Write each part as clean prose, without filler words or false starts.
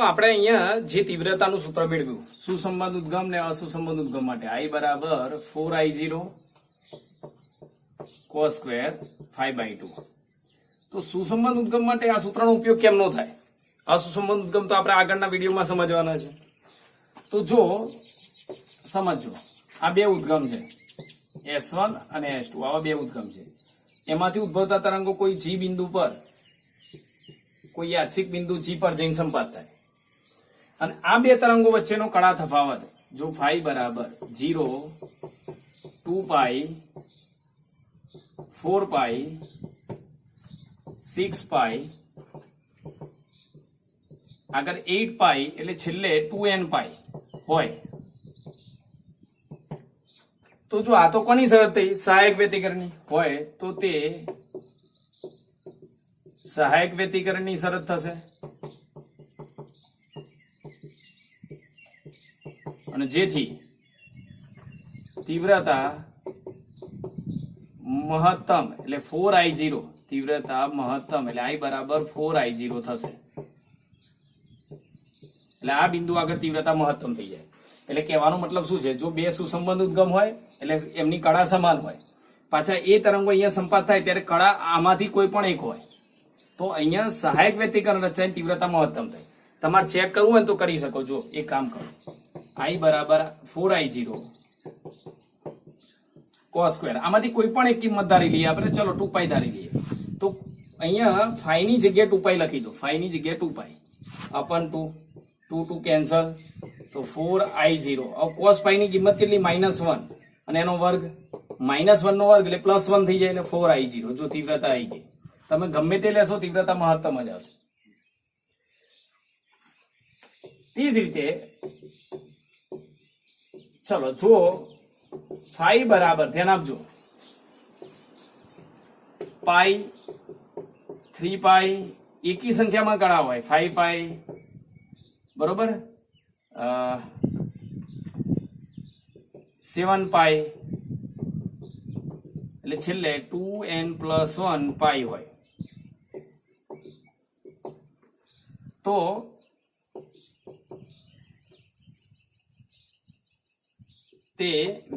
આપણે અહીંયા જે તીવ્રતાનું સૂત્ર મેળવ્યું સુસંબંધ ઉદ્ગમ ને અસુસંબંધ ઉદ્ગમ માટે I બરાબર 4I0 cos સ્ક્વેર 5/2. તો સુસંબંધ ઉદ્ગમ માટે આ સૂત્રનો ઉપયોગ કેમ ન થાય? અસુસંબંધ ઉદ્ગમ તો આપણે આગળના વિડીયોમાં સમજવાના છે. તો જો સમજો, આ બે ઉદ્ગમ છે, S1 અને S2, આવા બે ઉદ્ગમ છે. એમાંથી ઉદ્ભવતા તરંગો કોઈ G બિંદુ પર, કોઈ યાદચ્છિક બિંદુ G પર જઈને સંપાત થાય, અને આ બે તરંગો વચ્ચેનો કડા તફાવત જો phi બરાબર 0, 2π, 4π, 6π, આગળ 8π એટલે છેલ્લે 2nπ હોય, તો જો આ તો કોની શરત થઈ? સહાયક વ્યતિકરણની હોય, તો તે સહાયક વ્યતિકરણની શરત થશે. અને જેથી તીવ્રતા મહત્તમ એટલે 4I0, તીવ્રતા મહત્તમ એટલે I બરાબર 4I0 થશે. એટલે આ બિંદુ આગળ તીવ્રતા મહત્તમ થઈ જાય. એટલે કહેવાનો મતલબ શું છે? જો બે સુસંબંધ ઉદ્ગમ હોય એટલે એમની કળા સમાન હોય, પાછા એ તરંગો અહીંયા સંપાત થાય ત્યારે કળા આમાંથી કોઈ પણ એક હોય, તો અહીંયા સહાયક વ્યતિકરણ રચાય, તીવ્રતા મહત્તમ થાય. તમારે ચેક કરવું હોય તો કરી શકો. જો એક કામ કરો, I બરાબર 4I0 cos સ્ક્વેર, આમાંથી કોઈ પણ એક કિંમત ધારી લઈએ આપણે. ચલો 2π ધારી લઈએ. તો અહીંયા phi ની જગ્યાએ 2π લખી દો, phi ની જગ્યાએ 2π upon 2, 2 કેન્સલ, તો 4I0. હવે cos phi ની કિંમત કેટલી? -1, અને એનો વર્ગ -1 નો વર્ગ એટલે +1 થઈ જાય, એટલે 4I0. જો તીવ્રતા આવી ગઈ, તમે ગમે તે લેશો તીવ્રતા મહત્તમ જ આવશે. તે જ રીતે ચલો, જો phi બરાબર, ધ્યાન આપજો, π, 3π એકી સંખ્યામાં કળા હોય, 5π બરોબર, 7π એટલે છેલ્લે 2n+1π હોય. તો તે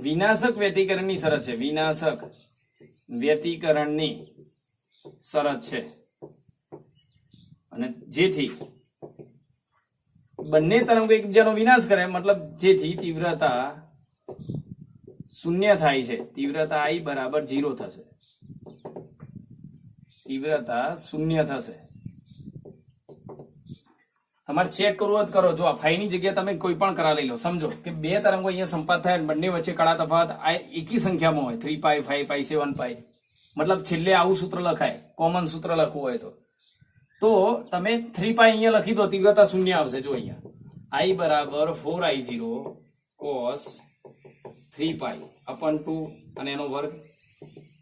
વિનાશક વ્યતિકરણની શરત છે, વિનાશક વ્યતિકરણની શરત છે. અને જેથી બંને તરંગો એકબીજાનો વિનાશ કરે, મતલબ જેથી તીવ્રતા શૂન્ય થાય છે. તીવ્રતા I બરાબર 0 થશે, તીવ્રતા શૂન્ય થશે. તમારે ચેક કરવું જ કરો. જો આ phi ની જગ્યાએ તમે કોઈ પણ કરા લઈ લો. સમજો કે બે તરંગો અહીંયા સંપાત થાય, બંને વચ્ચે કળા તફાવત એકી સંખ્યામાં હોય, 3π, 5π, 7π, મતલબ છેલ્લે આવું સૂત્ર લખાય, કોમન સૂત્ર લખવું હોય તો તમે 3π અહીંયા લખી દો, તીવ્રતા શૂન્ય આવશે. જો અહીંયા I બરાબર 4I0 cos 3π upon 2 અને એનો વર્ગ,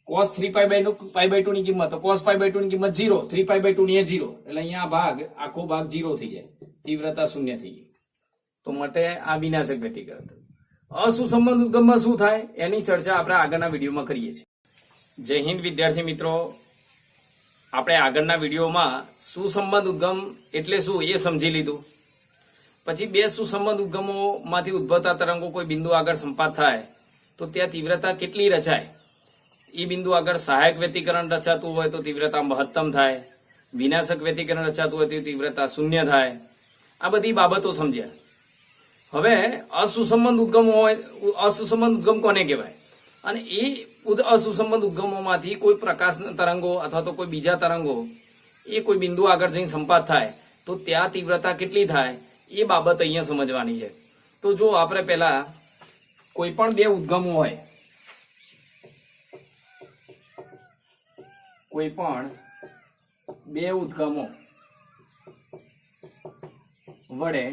cos 3π/2 ની કિંમત, તો cos π/2 ની કિંમત 0, 3π/2 ની 0, એટલે અહીંયા ભાગ આખો ભાગ 0 થઈ જાય, તીવ્રતા શૂન્ય થઈ ગઈ. તો માટે આ વિનાશક વ્યતિકરણ. અસુસંબંધ ઉદ્ગમમાં શું થાય એની ચર્ચા આપણે આગળના વિડીયોમાં કરીએ છીએ. જય હિન્દ વિદ્યાર્થી મિત્રો. આપણે આગળના વિડીયોમાં સુસંબંધ ઉદ્ગમ એટલે શું એ સમજી લીધું. પછી બે સુસંબંધ ઉદ્ગમોમાંથી ઉદ્ભવતા તરંગો કોઈ બિંદુ આગળ સંપાત થાય તો ત્યાં તીવ્રતા કેટલી રચાય, એ બિંદુ આગળ સહાયક વ્યતિકરણ રચાતું હોય તો તીવ્રતા મહત્તમ થાય, વિનાશક વ્યતિકરણ રચાતું હોય તો તીવ્રતા શૂન્ય થાય. આ બધી બાબતો સમજ્યા. હવે અસુસંબંધ ઉદ્ગમો હોય, અસુસંબંધ ઉદ્ગમ કોને કહેવાય? અને એ અસુસંબંધ ઉદ્ગમોમાંથી કોઈ પ્રકાશના તરંગો અથવા તો કોઈ બીજા તરંગો એ કોઈ બિંદુ આગળ જઈને સંપાત થાય તો ત્યાં તીવ્રતા કેટલી થાય એ બાબત અહીંયા સમજવાની છે. તો જો આપણે પહેલા કોઈ પણ બે ઉદ્ગમો હોય, કોઈ પણ બે ઉદ્ગમો વડે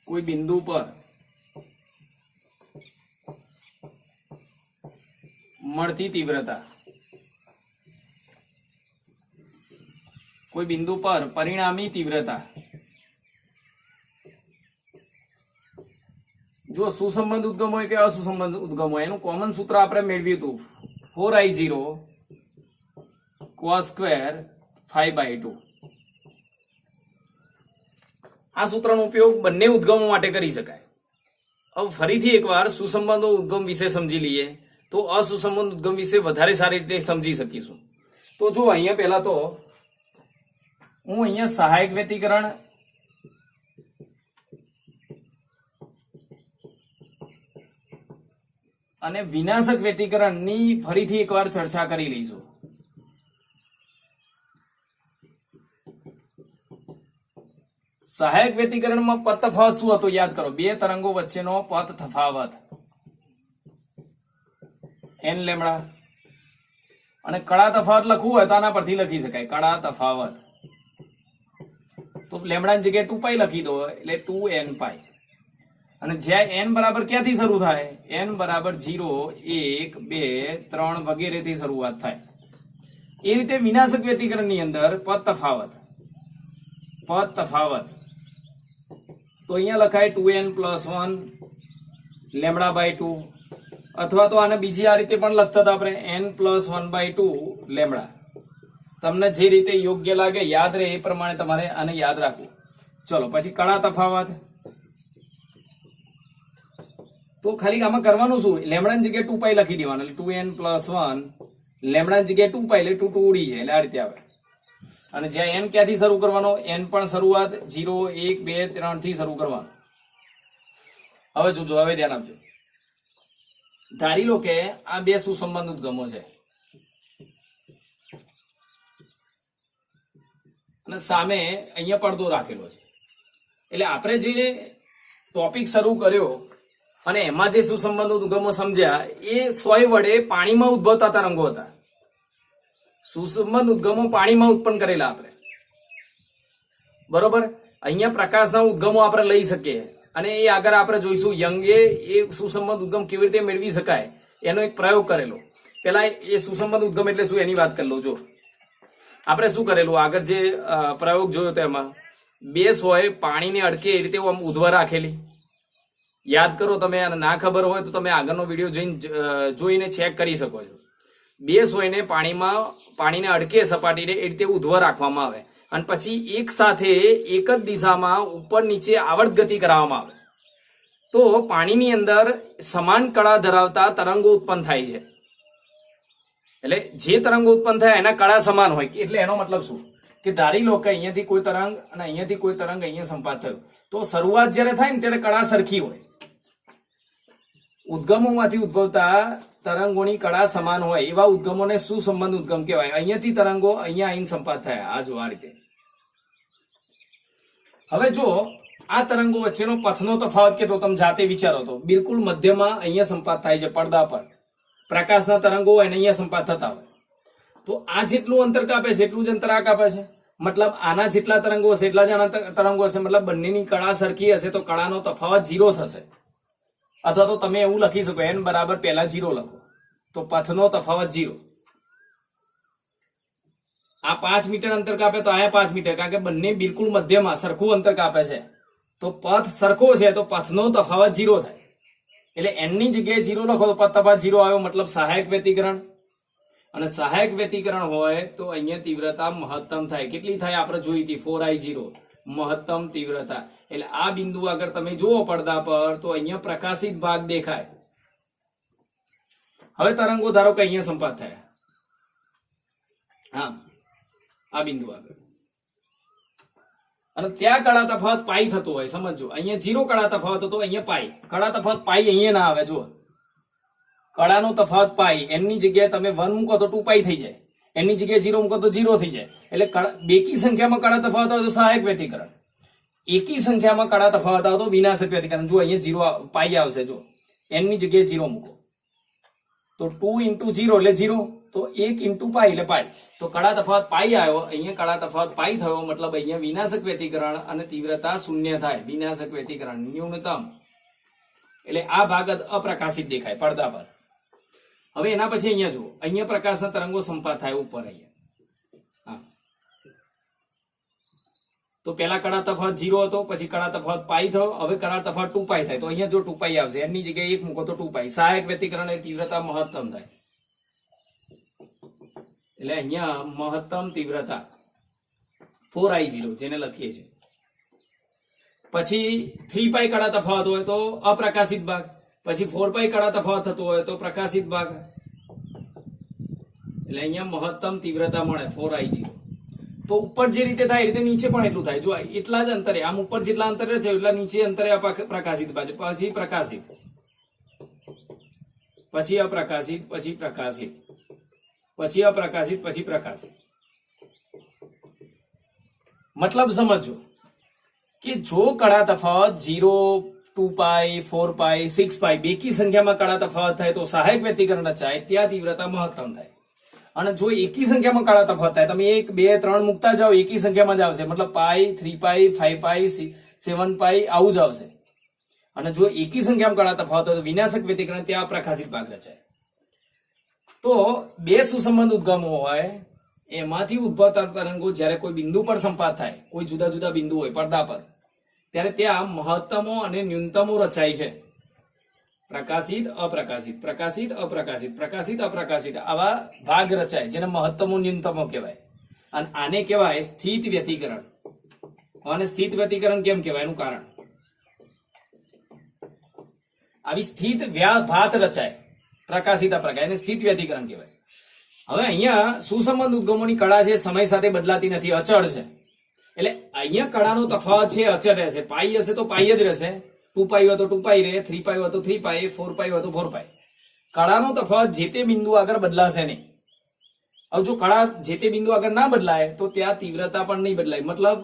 કોઈ બિંદુ પર મળતી તીવ્રતા, કોઈ બિંદુ પર પરિણામી તીવ્રતા, જો સુસંબંધ ઉદ્ગમ હોય કે અસુસંબંધ ઉદ્ગમ હોય, એનું કોમન સૂત્ર આપણે મેળવ્યું હતું 4I0 cos સ્ક્વેર 5/2. આ સૂત્રનો ઉપયોગ બંને ઉદ્ગમો માટે કરી શકાય. હવે ફરીથી એકવાર સુસંબંધો ઉદ્ગમ વિશે સમજી લઈએ તો અસુસંબંધ ઉદ્ગમ વિશે વધારે સારી રીતે સમજી શકીશું. તો જો અહીંયા પહેલા તો હું અહીંયા સહાયક વ્યતિકરણ અને વિનાશક વ્યતિકરણની ફરીથી એકવાર ચર્ચા કરી લઈશું. સહાયક વ્યતિકરણમાં પથ તફાવત શું હતો યાદ કરો. બે તરંગો વચ્ચેનો પથ તફાવત n લેમડા, અને કળા તફાવત લખવું હોય તો આના પરથી લખી શકાય કળા તફાવત. તો લેમડાની જગ્યાએ 2π લખી દો એટલે 2n પાઈ. અને જ્યાં n બરાબર ક્યાંથી શરૂ થાય? n બરાબર 0, 1, 2, 3 વગેરેથી શરૂઆત થાય. એ રીતે વિનાશક વ્યતિકરણની અંદર પથ તફાવત તો અહીંયા લખાય 2n + 1 લેમડા બાય 2, અથવા તો આને બીજી આ રીતે પણ લખતા હતા આપણે n + 1/2 લેમડા. તમને જે રીતે યોગ્ય લાગે યાદ રહે એ પ્રમાણે તમારે આને યાદ રાખવું. ચલો પછી કળા તફાવત. તો ખાલી આમાં કરવાનું શું? લેમડાની જગ્યાએ 2π લખી દેવાનું એટલે 2n + 1 લેમડાની જગ્યાએ 2π એટલે 2 2 ઉડી જાય એટલે આ રીતે આવે. અને જ્યાં n ક્યાંથી શરૂ કરવાનો? n પણ શરૂઆત 0, 1, 2, 3 થી શરૂ કરવાનું. હવે જોજો, હવે ધ્યાન આપજો. ધારી લો કે આ બે સુસંબંધ ઉદ્ગમો છે અને સામે અહીંયા પડદો રાખેલો છે. એટલે આપણે જે ટોપિક શરૂ કર્યો અને એમાં જે સુસંબંધ ઉદ્ગમો સમજ્યા એ સોય વડે પાણીમાં ઉદ્ભવતા તરંગો હતા. સુસંબંધ ઉદ્ગમો પાણીમાં ઉત્પન્ન કરેલા આપણે, બરોબર. અહીંયા પ્રકાશના ઉદ્ગમો આપણે લઈ શકીએ અને એ આગળ આપણે જોઈશું. યંગે એ સુસંબંધ ઉદ્ગમ કેવી રીતે મેળવી શકાય એનો એક પ્રયોગ કરેલો. પેલા એ સુસંબંધ ઉદ્ગમ એટલે શું એની વાત કરી લો. જો આપણે શું કરેલું આગળ જે પ્રયોગ જોયો તો એમાં બે સોય પાણીને અડકે એ રીતે ઉધવા રાખેલી. યાદ કરો તમે, અને ના ખબર હોય તો તમે આગળનો વિડીયો જોઈને ચેક કરી શકો છો. બે સોયને પાણીને અડકે સપાટીને એ રીતે ઉધવા રાખવામાં આવે અને પછી એક સાથે એક જ દિશામાં ઉપર નીચે આવર્ત ગતિ કરાવવામાં આવે તો પાણીની અંદર સમાન કળા ધરાવતા તરંગો ઉત્પન્ન થાય છે. એટલે જે તરંગો ઉત્પન્ન થાય એના કળા સમાન હોય. એટલે એનો મતલબ શું કે ધારી લો કે અહીંયાથી કોઈ તરંગ અને અહીંયાથી કોઈ તરંગ અહીંયા સંપાત થયો તો શરૂઆત જ્યારે થાય ને ત્યારે કળા સરખી હોય. ઉદ્ગમોમાંથી ઉદ્ભવતા તરંગોની કળા સમાન હોય એવા ઉદ્ગમોને સુસંબંધ ઉદ્ગમ કહેવાય. અહીંયાથી તરંગો અહીંયા આવીને સંપાત થયા. આ જો આ રીતે. હવે જો આ તરંગો વચ્ચેનો પથનો તફાવત કેટલો તમે જાતે વિચારો તો બિલકુલ મધ્યમાં અહીંયા સંપાત થાય છે પડદા પર. પ્રકાશના તરંગો હોય અને અહીંયા સંપાત થતા હોય તો આ જેટલું અંતર કાપે છે એટલું જ અંતર આ કાપે છે. મતલબ આના જેટલા તરંગો હશે એટલા જ આના તરંગો હશે. મતલબ બંનેની કળા સરખી હશે તો કળાનો તફાવત 0 થશે. અથવા તો તમે એવું લખી શકો n બરાબર પહેલા 0 લખો તો પથનો તફાવત 0. આ 5 મીટર અંતર કાપે તો આ 5 મીટર, કારણ કે બંને બિલકુલ મધ્યમાં સરખું અંતર કાપે છે તો પથ સરખો છે તો પથનો તફાવત 0 થાય. એટલે n ની જગ્યાએ 0 લખો તો પથ તફાવત 0 આવ્યો. મતલબ સહાયક વ્યતિકરણ. અને સહાયક વ્યતિકરણ હોય તો અહીંયા તીવ્રતા મહત્તમ થાય. કેટલી થાય આપણે જોઈ હતી 4I0 મહત્તમ તીવ્રતા. એટલે આ બિંદુ આગળ તમે જુઓ પડદા પર તો અહીંયા પ્રકાશિત ભાગ દેખાય. હવે તરંગો ધારો કે અહીંયા સંપાત થયા. હા, આ બિંદુ આગળ અને ત્યાં કળા તફાવત પાઈ થતો હોય. સમજો અહીંયા 0 કળા તફાવત હતો, અહીંયા પાઈ. કળા તફાવત પાઈ અહીંયા ના આવે. જુઓ કળાનો તફાવત પાઈ. n ની જગ્યાએ તમે 1 મૂકો તો 2π થઈ જાય. n ની જગ્યાએ 0 મૂકો તો 0 થઈ જાય. એટલે બેકી સંખ્યામાં કળા તફાવત આવે તો સહાયક વ્યતિકરણ, એકી સંખ્યામાં કળા તફાવત આવે તો વિનાશક વ્યતિકરણ. જો અહીંયા 0 પાઈ આવશે. જો n ની જગ્યાએ 0 મૂકો તો 2 × 0 એટલે 0, તો 1 × પાઈ એટલે પાઈ. તો કળા તફાવત પાઈ આવ્યો. અહીંયા કળા તફાવત પાઈ થયો. મતલબ અહીંયા વિનાશક વ્યતિકરણ અને તીવ્રતા 0 થાય. વિનાશક વ્યતિકરણ ન્યૂનતમ. એટલે આ ભાગ અપ્રકાશિત દેખાય પડદા પર. હવે એના પછી અહીંયા જુઓ, અહીંયા પ્રકાશના તરંગો સંપાત થાય ઉપર અહીંયા. હા, તો પેલા કળા તફાવત 0 હતો, પછી કળા તફાવત પાઈ થયો. હવે કળા તફાવત 2π થાય. તો અહીંયા જો 2π આવશે, એની જગ્યાએ 1 મૂકો તો 2π. સહાયક વ્યતિકરણ એ તીવ્રતા મહત્તમ થાય. એટલે અહીંયા મહત્તમ તીવ્રતા 4I0 જેને લખીએ છીએ. પછી 3π કડા તફાવત હોય તો અપ્રકાશિત ભાગ, પછી 4π કડા તફાવત થતો હોય તો પ્રકાશિત ભાગ. એટલે અહીંયા મહત્તમ તીવ્રતા મળે 4I0. તો ઉપર જે રીતે થાય એ રીતે નીચે પણ એટલું થાય. જો એટલા જ અંતરે, આમ ઉપર જેટલા અંતરે છે એટલા નીચે અંતરે પ્રકાશિત ભાગ, પછી પ્રકાશિત, પછી અપ્રકાશિત, પછી પ્રકાશિત, પછી અપ્રકાશિત, પછી પ્રકાશિત. મતલબ સમજો કે જો કડા તફાવત 0, 2π, 4π, 6π બેકી સંખ્યામાં કડા તફાવત થાય તો સહાયક વ્યતિકરણ રચાય, ત્યાં તીવ્રતા મહત્તમ થાય. અને જો એકી સંખ્યામાં કડા તફાવત થાય, તમે 1, 2, 3 મૂકતા જાઓ એકી સંખ્યામાં જ આવશે, મતલબ π, 3π, 5π, 7π આવું જ આવશે. અને જો એકી સંખ્યામાં કડા તફાવત હોય તો વિનાશક વ્યતિકરણ, ત્યાં પ્રકાશિત ભાગ રચાય. તો બે સુસંબંધ ઉદ્ગમો હોય, એમાંથી ઉદ્ભવતા તરંગો જ્યારે કોઈ બિંદુ પર સંપાત થાય, કોઈ જુદા જુદા બિંદુ હોય પડદા પર, ત્યારે ત્યાં મહત્તમો અને ન્યૂનતમો રચાય છે. પ્રકાશિત, અપ્રકાશિત, પ્રકાશિત, અપ્રકાશિત, પ્રકાશિત, અપ્રકાશિત આવા ભાગ રચાય, જેને મહત્તમો ન્યૂનતમો કહેવાય. અને આને કહેવાય સ્થિત વ્યતિકરણ. અને સ્થિત વ્યતિકરણ કેમ કહેવાય એનું કારણ, આવી સ્થિત ભાત રચાય, પ્રકાશિત, અપ્રકાશિત, એને સ્થિત વ્યતિકરણ કહેવાય. હવે અહીંયા સુસંબંધ ઉદ્ગમોની કળા છે સમય સાથે બદલાતી નથી, અચળ છે. એટલે અહીંયા કળાનો તફાવત છે અચળ રહેશે. પાઈ હશે તો પાઈ જ રહેશે, 2π હોય તો 2π રહે, 3π હોય તો 3π, 4π હોય તો 4π. કળાનો તફાવત જે તે બિંદુ આગળ બદલાશે નહીં. હવે જો કળા જે તે બિંદુ આગળ ના બદલાય તો ત્યાં તીવ્રતા પણ નહીં બદલાય. મતલબ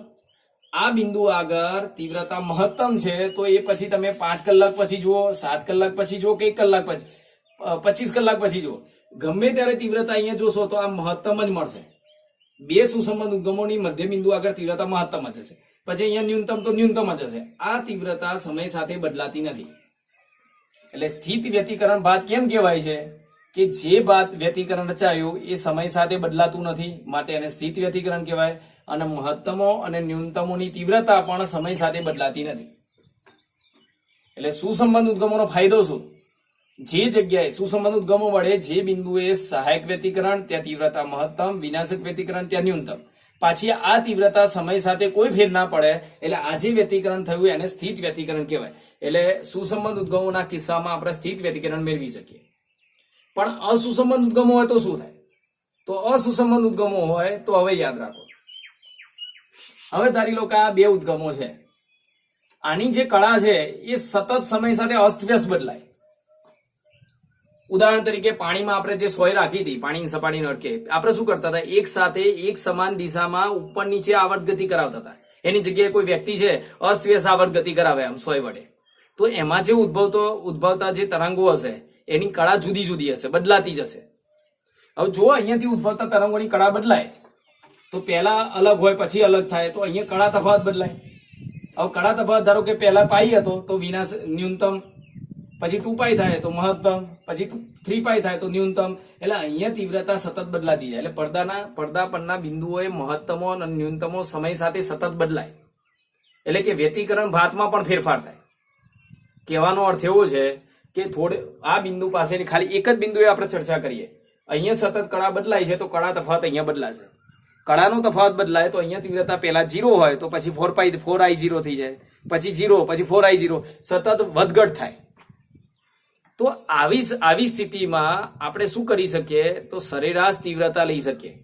આ બિંદુ આગળ તીવ્રતા મહત્તમ છે તો એ પછી તમે 5 કલાક પછી જુઓ, 7 કલાક પછી જુઓ કે 1 કલાક પછી, 25 કલાક પછી જુઓ, ગમે ત્યારે તીવ્રતા અહીંયા જોશો તો આ મહત્તમ જ મળશે. બે સુસંબંધ ઉદ્ગમોની મધ્ય બિંદુ આગળ તીવ્રતા મહત્તમ જ હશે, પછી અહીંયા ન્યૂનતમ તો ન્યૂનતમ જ હશે. આ તીવ્રતા સમય સાથે બદલાતી નથી. એટલે સ્થિત વ્યતિકરણ ભાત કેમ કહેવાય છે કે જે ભાત વ્યતિકરણ રચાયું એ સમય સાથે બદલાતું નથી, માટે એને સ્થિત વ્યતિકરણ કહેવાય. અને મહત્તમો અને ન્યૂનતમોની તીવ્રતા પણ સમય સાથે બદલાતી નથી. એટલે સુસંબંધ ઉદ્ગમોનો ફાયદો શું, જે જગ્યાએ સુસંબંધ ઉદ્ગમો વડે જે બિંદુએ સહાયક વ્યતિકરણ ત્યાં તીવ્રતા મહત્તમ, વિનાશક વ્યતિકરણ ત્યાં ન્યૂનતમ, પાછી આ તીવ્રતા સમય સાથે કોઈ ફેર ના પડે, એટલે આ જે વ્યતિકરણ થયું એને સ્થિત વ્યતિકરણ કહેવાય. એટલે સુસંબંધ ઉદ્ગમોના કિસ્સામાં આપણે સ્થિત વ્યતિકરણ મેળવી શકીએ. પણ અસુસંબંધ ઉદ્ગમો હોય તો શું થાય, તો અસુસંબંધ ઉદ્ગમો હોય તો હવે યાદ રાખો. હવે ધારી લો કે આ બે ઉદ્ગમો છે, આની જે કળા છે એ સતત સમય સાથે અસ્તવ્યસ્ત બદલાય. ઉદાહરણ તરીકે પાણીમાં આપણે જે સોય રાખી હતી, પાણીની સપાટીને અટકે, આપણે શું કરતા હતા, એક સાથે એક સમાન દિશામાં ઉપર નીચે આવર્ત ગતિ કરાવતા હતા. એની જગ્યાએ કોઈ વ્યક્તિ છે અસ્તવ્યસ્ત આવર્ત ગતિ કરાવે આમ સોય વડે, તો એમાં જે ઉદ્ભવતા જે તરંગો હશે એની કળા જુદી જુદી હશે, બદલાતી જ હશે. હવે જો અહીંયાથી ઉદ્ભવતા તરંગોની કળા બદલાય તો પહેલા અલગ હોય પછી અલગ થાય, તો અહીંયા કળા તફાવત બદલાય. હવે કળા તફાવત ધારો કે પહેલા પાઈ હતો તો વિનાશ ન્યૂનતમ, પછી 2π થાય તો મહત્તમ, પછી 3π થાય તો ન્યૂનતમ. એટલે અહીંયા તીવ્રતા સતત બદલાતી જાય. એટલે પડદા પરના બિંદુઓએ મહત્તમો અને ન્યૂનતમો સમય સાથે સતત બદલાય. એટલે કે વ્યતિકરણ ભાતમાં પણ ફેરફાર થાય. કહેવાનો અર્થ એવો છે કે આ બિંદુ પાસેની ખાલી એક જ બિંદુએ આપણે ચર્ચા કરીએ, અહીંયા સતત કળા બદલાય છે તો કળા તફાવત અહીંયા બદલાશે. કળાનો તફાવત બદલાય તો અહીંયા તીવ્રતા પહેલા 0 હોય તો પછી 4I0 થઈ જાય, પછી 0, પછી 4I0, સતત વધઘટ થાય. તો આવી સ્થિતિમાં આપણે શું કરી શકીએ, તો સરેરાશ તીવ્રતા લઈ શકીએ.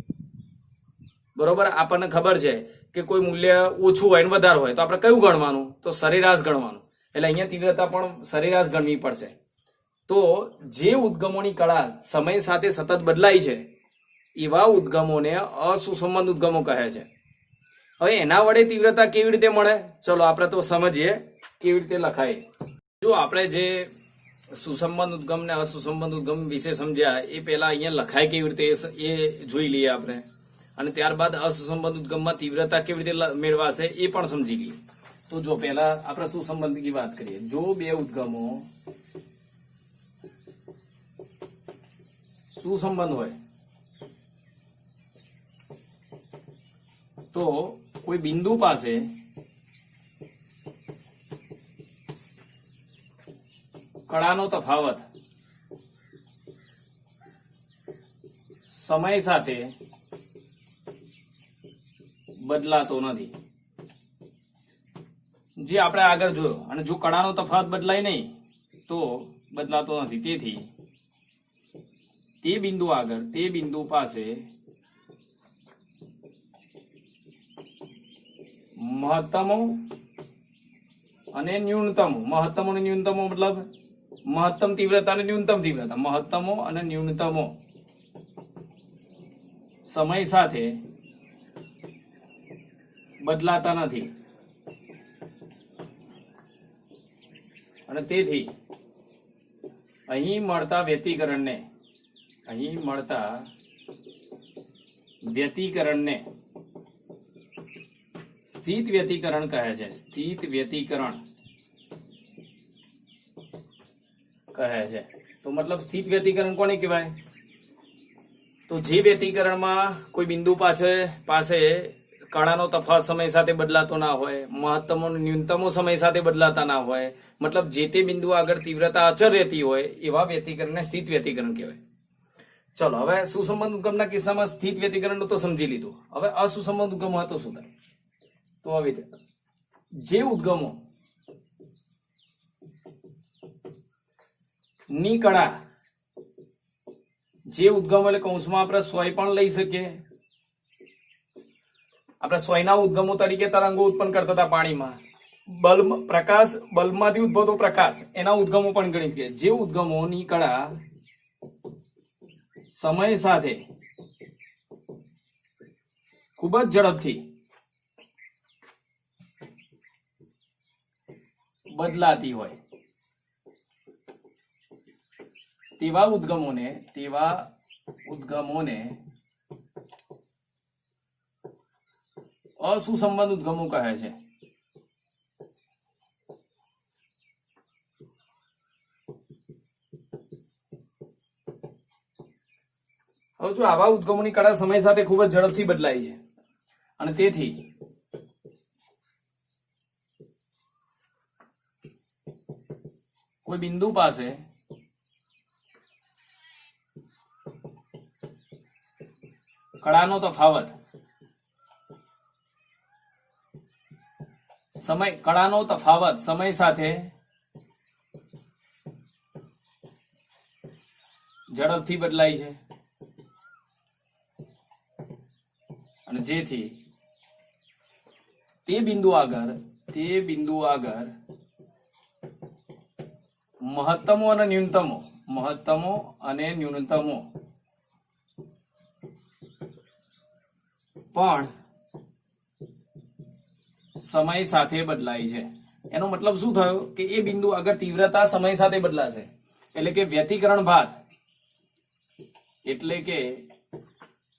બરોબર, આપણને ખબર છે કે કોઈ મૂલ્ય ઓછું હોય ને વધારે હોય તો આપણે કયું ગણવાનું, તો સરેરાશ ગણવાનું. એટલે અહીંયા તીવ્રતા પણ સરેરાશ ગણવી પડશે. તો જે ઉદ્ગમોની કળા સમય સાથે સતત બદલાય છે એવા ઉદ્ગમોને અસુસંબંધ ઉદ્ગમો કહે છે. હવે એના વડે તીવ્રતા કેવી રીતે મળે, ચલો આપણે તો સમજીએ કેવી રીતે લખાય. જો આપણે જે સુસંબંધ ઉદ્ગમ ને અસુસંબંધ ઉદ્ગમ વિશે સમજ્યા એ પહેલા અહીંયા લખાય કેવી રીતે એ જોઈ લઈએ આપણે, અને ત્યારબાદ અસુસંબંધ ઉદ્ગમમાં તીવ્રતા કેવી રીતે મેળવાશે એ પણ સમજી લઈએ. તો જો પહેલા આપણે સુસંબંધની વાત કરીએ. જો બે ઉદ્ગમો સુસંબંધ હોય તો કોઈ બિંદુ પાસે કળાનો તફાવત સમય સાથે બદલાતો નથી. જે આપણે આગળ જોયો, અને જો કળાનો તફાવત બદલાય નહીં તો બદલાતો નથી. તેથી તે બિંદુ આગળ, તે બિંદુ પાસે મહત્તમો અને ન્યૂનતમો, મહત્તમો અને ન્યૂનતમો મતલબ મહત્તમ તીવ્રતા અને ન્યૂનતમ તીવ્રતા, મહત્તમો અને ન્યૂનતમો સમય સાથે બદલાતા નથી. અને તેથી અહીં મળતા વ્યતિકરણને સ્થિત વ્યતિકરણ કહે છે. સ્થિત વ્યતિકરણ કહે છે. તો મતલબ સ્થિત વ્યતિકરણ કોને કહેવાય? તો જે વ્યતિકરણમાં કોઈ બિંદુ પાસે કળાનો તફાવત સમય સાથે બદલાતો ના હોય, મહત્તમો અને ન્યૂનતમો સમય સાથે બદલાતા ના હોય, મતલબ જે તે બિંદુ આગળ તીવ્રતા અચળ રહેતી હોય, એવા વ્યતિકરણને સ્થિત વ્યતિકરણ કહેવાય. ચલો, હવે સુસંબંધ ઉદ્ગમના કિસ્સામાં સ્થિત વ્યતિકરણનું તો સમજી લીધું. હવે અસુસંબંધ ઉદ્ગમ હોય તો શું થાય? તો હવે જે ઉદ્ગમો ની કળા, જે ઉદ્ગમો એટલે કૌંસમાં આપણે સોય પણ લઈ શકીએ. આપણે સોયના ઉદ્ગમો તરીકે તરંગો ઉત્પન્ન કરતા હતા પાણીમાં. બલ્બમાંથી ઉદ્ભવતો પ્રકાશ, એના ઉદ્ગમો પણ ગણી શકીએ. જે ઉદ્ગમોની કળા સમય સાથે ખૂબ જ ઝડપથી બદલાતી હોય તેવા ઉદ્ગમોને અસુસંબંધ ઉદ્ગમો કહે છે. હવે જો આવા ઉદ્ગમોની કળા સમય સાથે ખૂબ જ ઝડપથી બદલાય છે, અને તેથી કોઈ બિંદુ પાસે કળાનો તફાવત સમય સાથે ઝડપથી બદલાય છે, અને જેથી તે બિંદુ આગળ મહત્તમો અને ન્યૂનતમો પણ સમય સાથે બદલાય છે. એનો મતલબ શું થયો કે એ બિંદુ આગળ તીવ્રતા સમય સાથે બદલાશે, એટલે કે વ્યતિકરણ ભાત, એટલે કે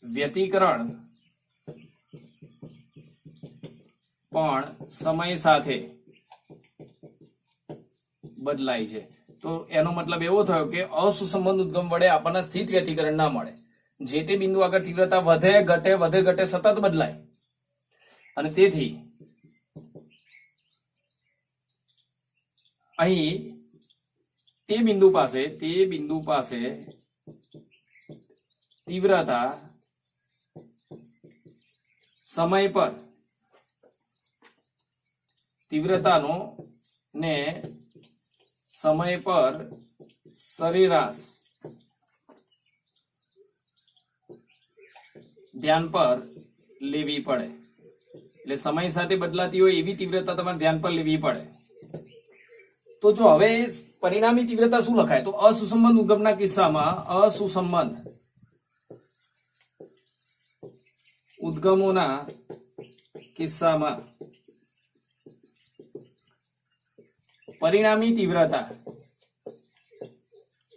વ્યતિકરણ પણ સમય સાથે બદલાય છે. તો એનો મતલબ એવો થયો કે અસુસંબંધ ઉદ્ગમ વડે આપણને સ્થિત વ્યતિકરણ ના મળે. જે તે બિંદુ આગળ તીવ્રતા વધે ઘટે સતત બદલાય, અને તેથી અહીં તે બિંદુ પાસે તીવ્રતા સમય પર સરેરાશ ધ્યાન પર લેવી પડે. એટલે સમય સાથે બદલાતી હોય એવી તીવ્રતા તમારે ધ્યાન પર લેવી પડે. તો જો હવે પરિણામી તીવ્રતા શું લખાય? તો અસુસંબંધ ઉદ્ગમના કિસ્સામાં અસુસંબંધ ઉદ્ગમોના કિસ્સામાં પરિણામી તીવ્રતા,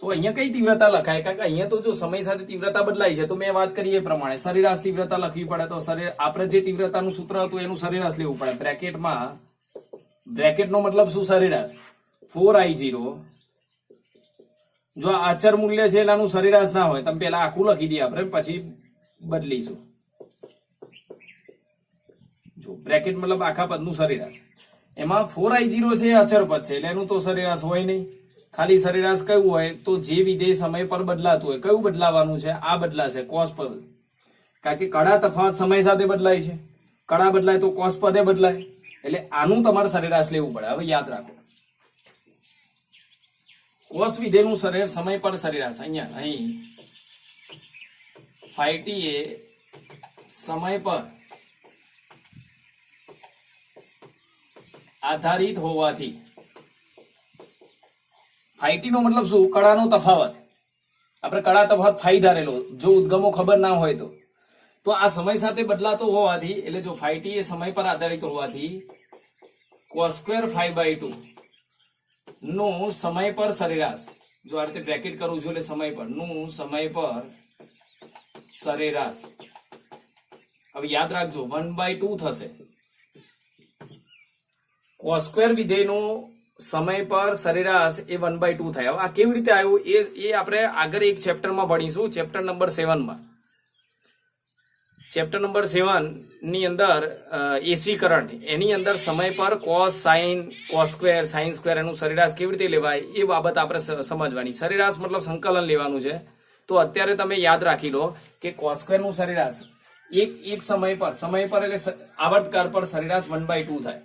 તો અહીંયા કઈ તીવ્રતા લખાય? કારણ કે અહીંયા તો જો સમય સાથે તીવ્રતા બદલાય છે, તો મેં વાત કરી એ પ્રમાણે સરેરાશ તીવ્રતા લખવી પડે. તો આપણે જે તીવ્રતાનું સૂત્ર હતું એનું સરેરાશ લેવું પડે. બ્રેકેટનો મતલબ શું? સરેરાશ. 4I0 જો આ અચર મૂલ્ય છે એનું સરેરાશ ના હોય, તમે પેલા આખું લખી દઈએ, આપણે પછી બદલીશું. જો બ્રેકેટ મતલબ આખા પદનું સરેરાશ, એમાં 4I0 છે અચર પદ છે, એટલે એનું તો સરેરાશ હોય નહીં. ખાલી સરેરાશ કયું હોય? તો જે વિધેય સમય પર બદલાતું હોય. કયું બદલાવાનું છે? આ બદલાશે, કોસ પદ. કારણ કે કળા તફાવત સમય સાથે બદલાય છે. કળા બદલાય તો કોસ પદે બદલાય. એટલે આનું તમારે સરેરાશ લેવું પડે. હવે યાદ રાખો, કોસ વિધેયનું સમય પર સરેરાશ અહીં φt એ સમય પર આધારિત હોવાથી, φt નો મતલબ શું? કળાનો તફાવત. આપણે કળા તફાવત ફાઈ ધારેલો, જો ઉદ્ગમો ખબર ના હોય તો આ સમય સાથે બદલાતો હોવાથી, એટલે જો φt એ સમય પર આધારિત હોવાથી cos2 φ/2 નું સમય પર સરેરાશ, જો આ રીતે બ્રેકેટ કરું છું એટલે સમય પર નું સમય પર સરેરાશ. હવે યાદ રાખજો 1/2 થશે. cos2 વિધેયનું સમય પર સરેરાશ એ 1/2 થાય. હવે આ કેવી રીતે આવ્યું એ આપણે આગળ એક ચેપ્ટરમાં ભણીશું, ચેપ્ટર નંબર 7 માં. ચેપ્ટર નંબર 7 ની અંદર એસી કરંટ, એની અંદર સમય પર cos sin સ્ક્વેર એનું સરેરાશ કેવી રીતે લેવાય એ બાબત આપણે સમજવાની. સરેરાશ મતલબ સંકલન લેવાનું છે. તો અત્યારે તમે યાદ રાખી લો કે cos2 નું સરેરાશ એક સમય પર એટલે આવર્તકાળ પર સરેરાશ 1/2 થાય.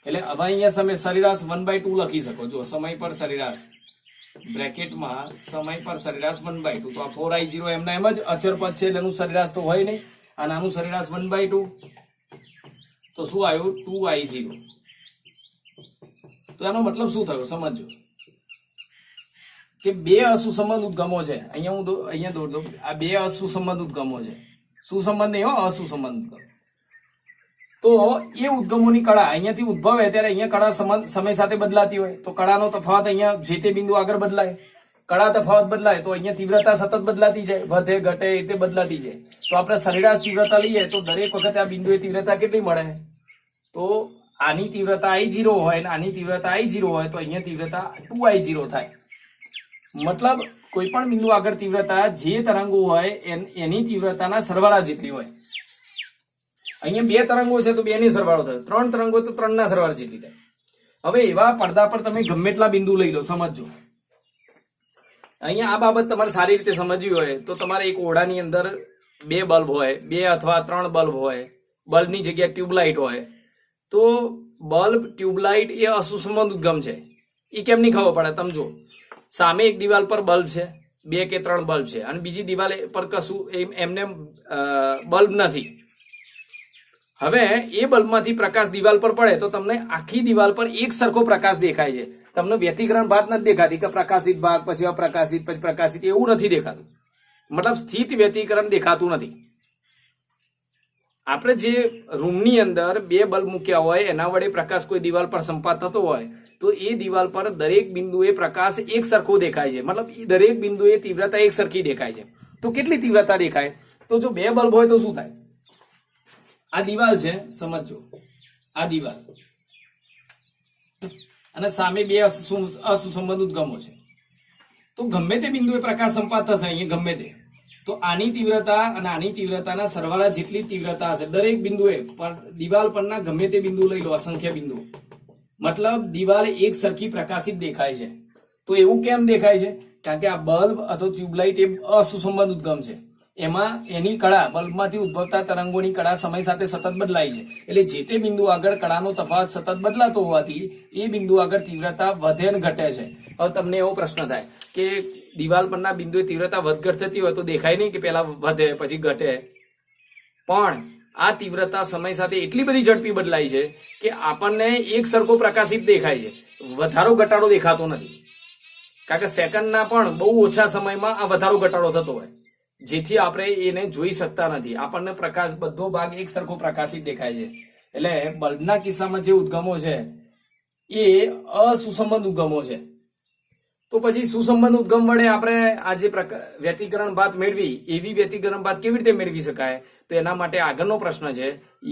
એટલે હવે અહીંયા તમે સરેરાશ 1/2 લખી શકો. જો સમય પર સરેરાશ બ્રેકેટમાં સમય પર સરેરાશ 1/2, તો આ 4i0 એમના એમ જ અચર પદ છે એટલે એનું સરેરાશ તો હોય નહીં, અને આનું સરેરાશ 1/2, તો શું આવ્યું? 2i0. તો એનો મતલબ શું થયો સમજો કે બે અસુસંબંધ ઉદ્ગમો છે. અહીંયા દોર દો, આ બે અસુસંબંધ ઉદ્ગમો છે. સુસંબંધ નહીં, અસુસંબંધ ઉદ્ગમ. તો એ ઉદ્ગમોની કળા અહીંયાથી ઉદ્ભવે ત્યારે અહીંયા કળા સમય સાથે બદલાતી હોય, તો કળાનો તફાવત અહીંયા જે તે બિંદુ આગળ બદલાય. કળા તફાવત બદલાય તો અહીંયા તીવ્રતા સતત બદલાતી જાય, વધે ઘટે એ રીતે બદલાતી જાય. તો આપણે સરેરાશ તીવ્રતા લઈએ તો દરેક વખતે આ બિંદુએ તીવ્રતા કેટલી મળે? તો આની તીવ્રતા I0 હોય ને આની તીવ્રતા I0 હોય તો અહીંયા તીવ્રતા 2I0 થાય. મતલબ કોઈ પણ બિંદુ આગળ તીવ્રતા જે તરંગો હોય એની તીવ્રતાના સરવાળા જેટલી હોય. અહીંયા બે તરંગો છે તો બે ની સરવાળો થયો, ત્રણ તરંગો તો ત્રણ ના સરવાળા જેટલી થાય. હવે એવા પડદા પર તમે ગમે એટલા બિંદુ લઈ લો, સમજો. અહીંયા આ બાબત તમારે સારી રીતે સમજવી હોય તો તમારે એક ઓરડાની અંદર બે બલ્બ હોય, બે અથવા ત્રણ બલ્બ હોય, બલ્બની જગ્યાએ ટ્યુબલાઇટ હોય, તો બલ્બ ટ્યુબલાઇટ એ અસુસંબંધ ઉદ્ગમ છે. એ કેમ નહીં ખબર પડે? તમે જો, સામે એક દિવાલ પર બલ્બ છે, બે કે ત્રણ બલ્બ છે, અને બીજી દિવાલ પર કશું એમને બલ્બ નથી. હવે એ બલ્બમાંથી પ્રકાશ દિવાલ પર પડે તો તમને આખી દિવાલ પર એક સરખો પ્રકાશ દેખાય છે. તમને વ્યતિકરણ ભાત નથી દેખાતી કે પ્રકાશિત ભાગ પછી અપ્રકાશિત પછી પ્રકાશિત, એવું નથી દેખાતું. મતલબ સ્થિત વ્યતિકરણ દેખાતું નથી. આપણે જે રૂમની અંદર બે બલ્બ મૂક્યા હોય એના વડે પ્રકાશ કોઈ દિવાલ પર સંપાત થતો હોય તો એ દિવાલ પર દરેક બિંદુએ પ્રકાશ એક સરખો દેખાય છે. મતલબ એ દરેક બિંદુએ તીવ્રતા એક સરખી દેખાય છે. તો કેટલી તીવ્રતા દેખાય? તો જો બે બલ્બ હોય તો શું થાય? આ દિવાલ છે, સમજો, આ દિવાલ, અને સામે બે અસુસંબંધ ઉદ્ગમો છે. તો ગમે તે બિંદુએ પ્રકાશ સંપાત થશે અહીંયા ગમે તે, તો આની તીવ્રતા અને આની તીવ્રતાના સરવાળા જેટલી તીવ્રતા હશે દરેક બિંદુએ. દિવાલ પરના ગમે તે બિંદુ લઈ લો, અસંખ્ય બિંદુ, મતલબ દિવાલ એક સરખી પ્રકાશિત દેખાય છે. તો એવું કેમ દેખાય છે? કારણ કે આ બલ્બ અથવા ટ્યુબલાઇટ એ અસુસંબંધ ઉદ્ગમ છે. એમાં એની કળા, બલ્બમાંથી ઉદ્ભવતા તરંગોની કળા સમય સાથે સતત બદલાય છે. એટલે જે તે બિંદુ આગળ કળાનો તફાવત સતત બદલાતો હોવાથી એ બિંદુ આગળ તીવ્રતા વધે ને ઘટે છે. હવે તમને એવો પ્રશ્ન થાય કે દિવાલ પરના બિંદુએ તીવ્રતા વધઘટ થતી હોય તો દેખાય નહીં કે પેલા વધે પછી ઘટે? પણ આ તીવ્રતા સમય સાથે એટલી બધી ઝડપી બદલાય છે કે આપણને એક સરખો પ્રકાશિત દેખાય છે, વધારો ઘટાડો દેખાતો નથી. કારણ કે સેકન્ડના પણ બહુ ઓછા સમયમાં આ વધારો ઘટાડો થતો હોય, જેથી આપણે એને જોઈ શકતા નથી. આપણને પ્રકાશ બધો ભાગ એક સરખો પ્રકાશિત દેખાય છે. એટલે બલ્બના કિસ્સામાં જે ઉદ્ગમો છે એ અસુસંબંધ ઉદ્ગમો છે. તો પછી સુસંબંધ ઉદ્ગમ વડે આપણે આ જે વ્યતિકરણ ભાત મેળવી, એવી વ્યતિકરણ ભાત કેવી રીતે મેળવી શકાય? તો એના માટે આગળનો પ્રશ્ન છે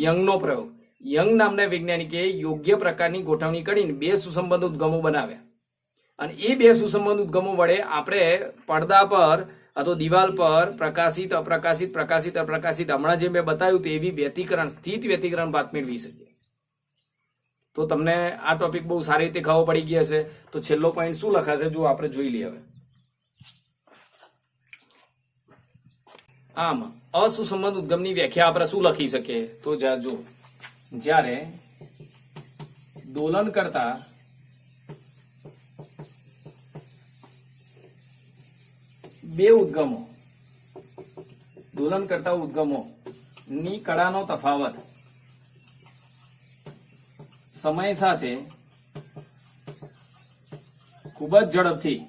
યંગનો પ્રયોગ. યંગ નામના વૈજ્ઞાનિકે યોગ્ય પ્રકારની ગોઠવણી કરીને બે સુસંબંધ ઉદ્ગમો બનાવ્યા, અને એ બે સુસંબંધ ઉદ્ગમો વડે આપણે પડદા પર અથવા દિવાલ પર પ્રકાશિત અપ્રકાશિત પ્રકાશિત અપ્રકાશિત હમણાં જે મેં બતાવ્યું તો એવી વ્યતિકરણ, સ્થિત વ્યતિકરણ ભાત મેળવી શકીએ. તો તમને આ ટોપિક બહુ સારી રીતે ખબર પડી ગઈ હશે. તો છેલ્લો પોઈન્ટ શું લખાશે જો આપણે જોઈ લઈએ. હવે આમ અસુસંબંધ ઉદ્ગમની વ્યાખ્યા આપણે શું લખી શકીએ? તો જો જ્યારે દોલન કરતા બે ઉદ્ગમો, દોલન કરતા ઉદ્ગમો ની કળાનો તફાવત સમય સાથે ખૂબ જ ઝડપથી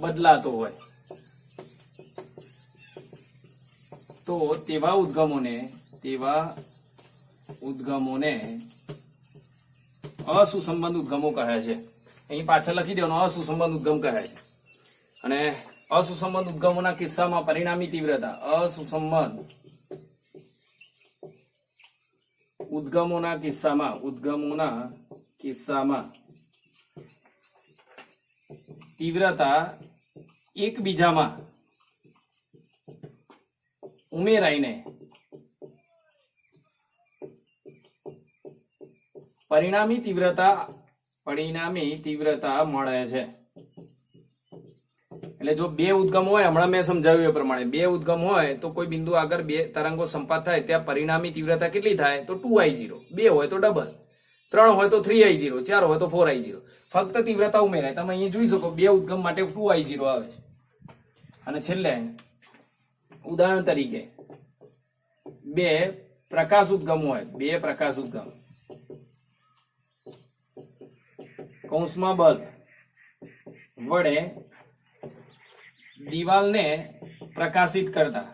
બદલાતો હોય તો તેવા ઉદ્ગમોને અસુસંબંધ ઉદ્ગમો કહે છે. અહીં પાછળ લખી દેવાનો અસુસંબંધ ઉદ્ગમ કહે છે. અને અસુસંબંધ ઉદ્ગમોના કિસ્સામાં પરિણામી તીવ્રતા, અસુસંબંધ ઉદ્ગમોના કિસ્સામાં તીવ્રતા એકબીજામાં ઉમેરાઈને પરિણામી તીવ્રતા મળે છે. એટલે જો બે ઉદ્ગમ હોય, હમણાં મેં સમજાવ્યું એ પ્રમાણે, બે ઉદ્ગમ હોય તો કોઈ બિંદુ આગળ બે તરંગો સંપાત થાય ત્યાં પરિણામી તીવ્રતા કેટલી થાય? તો 2I0. બે હોય તો ડબલ, 3 હોય તો 3I0, 4 હોય તો 4I0. ફક્ત તીવ્રતા ઉમેરાય. તમે અહીંયા જોઈ શકો બે ઉદ્ગમ માટે 2I0 આવે છે. અને છેલ્લે ઉદાહરણ તરીકે બે પ્રકાશ ઉદ્ગમ હોય, બે પ્રકાશ ઉદ્ગમ કૌંસમાં બલ્બ વડે દિવાલને પ્રકાશિત કરતા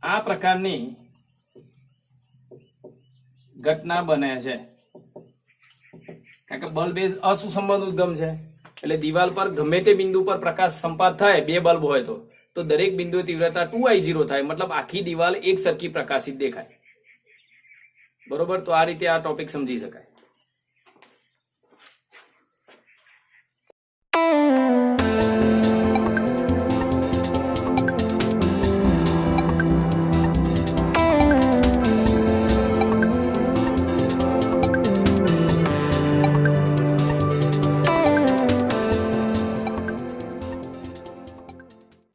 આ પ્રકારની ઘટના બને છે. કારણ કે બલ્બ એ અસુસંબંધ ઉદ્ગમ છે, એટલે દિવાલ પર ગમે તે બિંદુ પર પ્રકાશ સંપાત થાય, બે બલ્બ હોય તો દરેક બિંદુ તીવ્રતા 2I0 થાય. મતલબ આખી દિવાલ એક સરખી પ્રકાશિત દેખાય. બરોબર? તો આ રીતે આ ટોપિક સમજી શકાય.